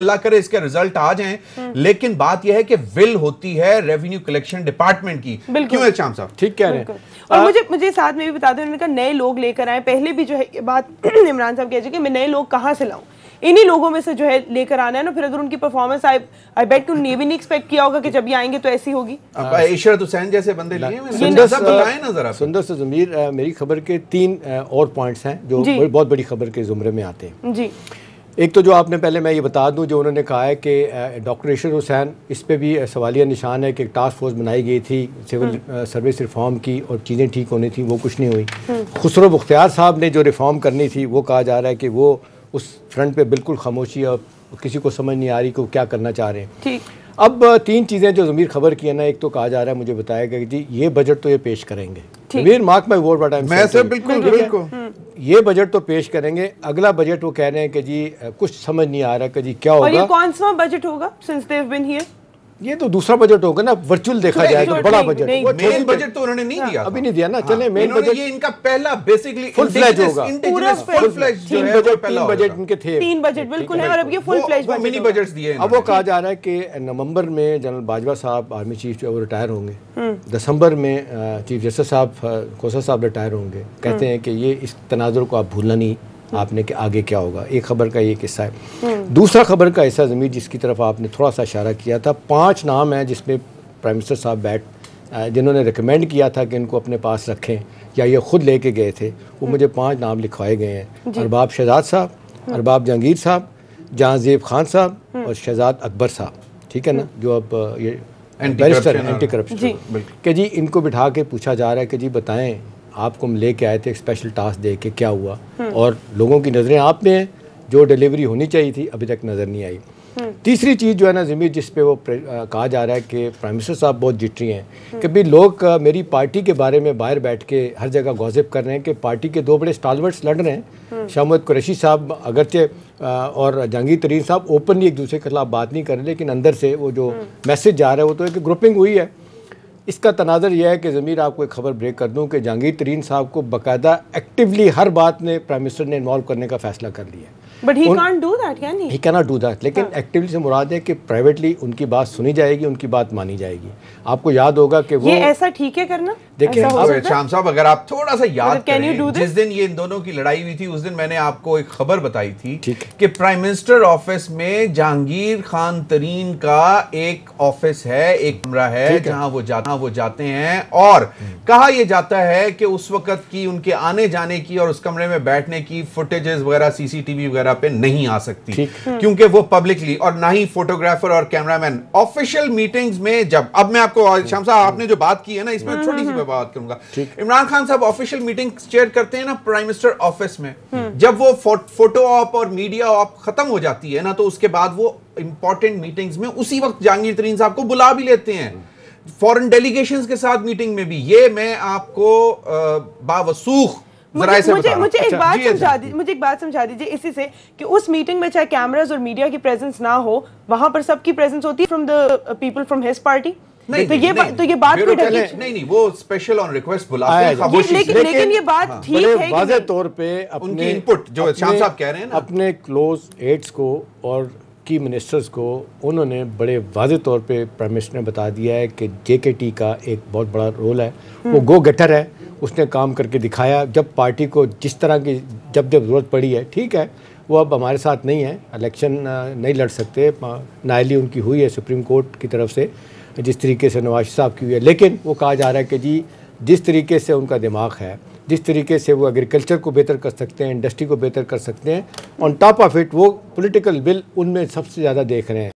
अल्लाह करे इसके रिजल्ट आ जाएं, लेकिन बात यह है कि विल होती है रेवेन्यू कलेक्शन डिपार्टमेंट की। क्यों है शाम साहब? ठीक कह रहे हैं। और मुझे साथ में भी बता दें, उन्होंने कहा नए लोग लेकर आए। पहले भी जो है ये बात इमरान साहब कह रहे कि मैं नए लोग कहाँ से लाऊं, इन्हीं लोगों में से जो है लेकर आना है ना। फिर अगर उनकी परफॉर्मेंस आई बेट कि उन्होंने ये भी नहीं एक्सपेक्ट किया होगा कि जब ये आएंगे तो ऐसी होगी। इशरत हुसैन जैसे बंदे लिए सुंदर से ज़मीर, मेरी खबर के 3 और पॉइंट्स हैं जो बहुत बड़ी खबर के ज़ुमरे में आते हैं जी। एक तो जो आपने पहले मैं ये बता दूं, जो उन्होंने कहा है कि डॉक्टर इशरत हुसैन, इस पे भी सवालिया निशान है कि एक टास्क फोर्स बनाई गई थी सिविल सर्विस रिफॉर्म की और चीज़ें ठीक होनी थी, वो कुछ नहीं हुई। खुसरो मुख्तियार साहब ने जो रिफॉर्म करनी थी वो कहा जा रहा है कि वो उस फ्रंट पे बिल्कुल खामोशी, और किसी को समझ नहीं आ रही कि वो क्या करना चाह रहे हैं। अब 3 चीज़ें जो ज़मीर खबर की है ना, एक तो कहा जा रहा है, मुझे बताया गया कि जी ये बजट तो ये पेश करेंगे, ज़मीर मार्क माई वर्ड, मैं सर बिल्कुल ये बजट तो पेश करेंगे। अगला बजट वो कह रहे हैं कि जी कुछ समझ नहीं आ रहा कि जी क्या होगा। और ये कौन सा बजट होगा since they have been here? ये तो दूसरा बजट होगा ना, वर्चुअल देखा जाए तो बड़ा बजट। मेन बजट तो उन्होंने नहीं दिया, अभी नहीं दिया ना। चले मेन बजट ये इनका पहला बेसिकली फुल फ्लैज होगा, पूरा फुल फ्लैज जो है। 3 बजट इनके थे, 3 बजट बिल्कुल है, और अब ये फुल फ्लैज मिनी बजट्स दिए। अब वो कहा जा रहा है कि नवंबर में जनरल बाजवा साहब आर्मी चीफ जो रिटायर होंगे, दिसंबर में चीफ जस्टिस साहब खोसा साहब रिटायर होंगे। कहते हैं कि ये इस तनाजुर को आप भूलना नहीं आपने कि आगे क्या होगा। एक खबर का ये किस्सा है। दूसरा खबर का हिस्सा ज़मीर जिसकी तरफ आपने थोड़ा सा इशारा किया था, 5 नाम हैं जिसमें प्राइम मिनिस्टर साहब जिन्होंने रिकमेंड किया था कि इनको अपने पास रखें या ये ख़ुद लेके गए थे, वो मुझे 5 नाम लिखवाए गए हैं। अरबाब शहजाद साहब, अरबाब जहांगीर साहब, जहांज़ेब खान साहब और शहजाद अकबर साहब, ठीक है ना, जो अब ये बैरिस्टर एंटी करप्शन के जी, इनको बिठा के पूछा जा रहा है कि जी बताएं, आपको हम लेके आए थे एक स्पेशल टास्क दे के, क्या हुआ? और लोगों की नज़रें आप में हैं, जो डिलीवरी होनी चाहिए थी अभी तक नज़र नहीं आई। तीसरी चीज़ जो है ना ज़मीर, जिस पे वो कहा जा रहा है कि प्राइम मिनिस्टर साहब बहुत जिटरी हैं कि भाई लोग मेरी पार्टी के बारे में बाहर बैठ के हर जगह गॉसिप कर रहे हैं कि पार्टी के 2 बड़े स्टालवर्ट्स लड़ रहे हैं। शाह महमूद कुरैशी साहब अगरचे और जहांगीर तरीन साहब ओपनली एक दूसरे के खिलाफ बात नहीं कर रहे, लेकिन अंदर से वो जो मैसेज जा रहा है वो तो एक ग्रुपिंग हुई है। इसका तनाज़र यह है कि ज़मीर आपको एक खबर ब्रेक कर दूं कि जहांगीर तरीन साहब को बाकायदा एक्टिवली हर बात में प्राइम मिनिस्टर ने इन्वॉल्व करने का फैसला कर लिया है। But he can't do that, can he? He cannot do that, लेकिन एक्टिवली से मुराद है कि प्राइवेटली उनकी बात सुनी जाएगी, उनकी बात मानी जाएगी। आपको याद होगा कि वो ये ऐसा ठीक है करना। देखिए शाम साहब, अगर आप थोड़ा सा याद करें, जिस दिन ये इन दोनों की लड़ाई हुई थी उस दिन मैंने आपको एक खबर बताई थी कि प्राइम मिनिस्टर ऑफिस में जहांगीर खान तरीन का एक ऑफिस है, एक कमरा है जहां वो जाते हैं, और कहा यह जाता है कि उस वक्त की उनके आने जाने की और उस कमरे में बैठने की फुटेजेस वगैरह सीसीटीवी वगैरह पे नहीं आ सकती, क्योंकि वो पब्लिकली, और ना ही फोटोग्राफर और कैमरामैन ऑफिशियल मीटिंग्स में। जब अब मैं आपको शाम साहब आपने जो बात की है ना, इसमें छोटी सी बात करूंगा। इमरान खान साहब ऑफिशियल मीटिंग चेयर करते हैं ना प्राइम मिनिस्टर ऑफिस में, जब वो फोटो ऑप और मीडिया ऑप खत्म हो जाती है ना, तो उसके बाद वो इंपॉर्टेंट मीटिंग्स में उसी वक्त जहांगीर तरीन साहब को बुला भी लेते हैं, फॉरेन डेलीगेशंस के साथ मीटिंग में भी। ये मैं आपको बावसूख मुझे एक बात समझा दीजिए इसी से कि उस मीटिंग में चाहे कैमरास और मीडिया की प्रेजेंस ना हो, वहां पर सबकी प्रेजेंस होती है from the people from his party. तो ये बात नहीं, वो स्पेशल ऑन रिक्वेस्ट बुलाते हैं, लेकिन ये बात ठीक है वाज़ेह तौर पे अपने इनपुट जो शाम साहब कह रहे हैं ना, अपने क्लोज एड्स को और की मिनिस्टर्स को उन्होंने बड़े वाज़ेह तौर पे प्राइम मिनिस्टर ने बता दिया है कि JKT का एक बहुत बड़ा रोल है, वो गो गेटर है, उसने काम करके दिखाया। जब पार्टी को जिस तरह की जब ज़रूरत पड़ी है, ठीक है, वो अब हमारे साथ नहीं है, इलेक्शन नहीं लड़ सकते, नायली उनकी हुई है सुप्रीम कोर्ट की तरफ से, जिस तरीके से नवाज साहब की हुई है, लेकिन वो कहा जा रहा है कि जी जिस तरीके से उनका दिमाग है, जिस तरीके से वो एग्रीकल्चर को बेहतर कर सकते हैं, इंडस्ट्री को बेहतर कर सकते हैं, ऑन टॉप ऑफ इट वो पॉलिटिकल विल उनमें सबसे ज़्यादा देख रहे हैं।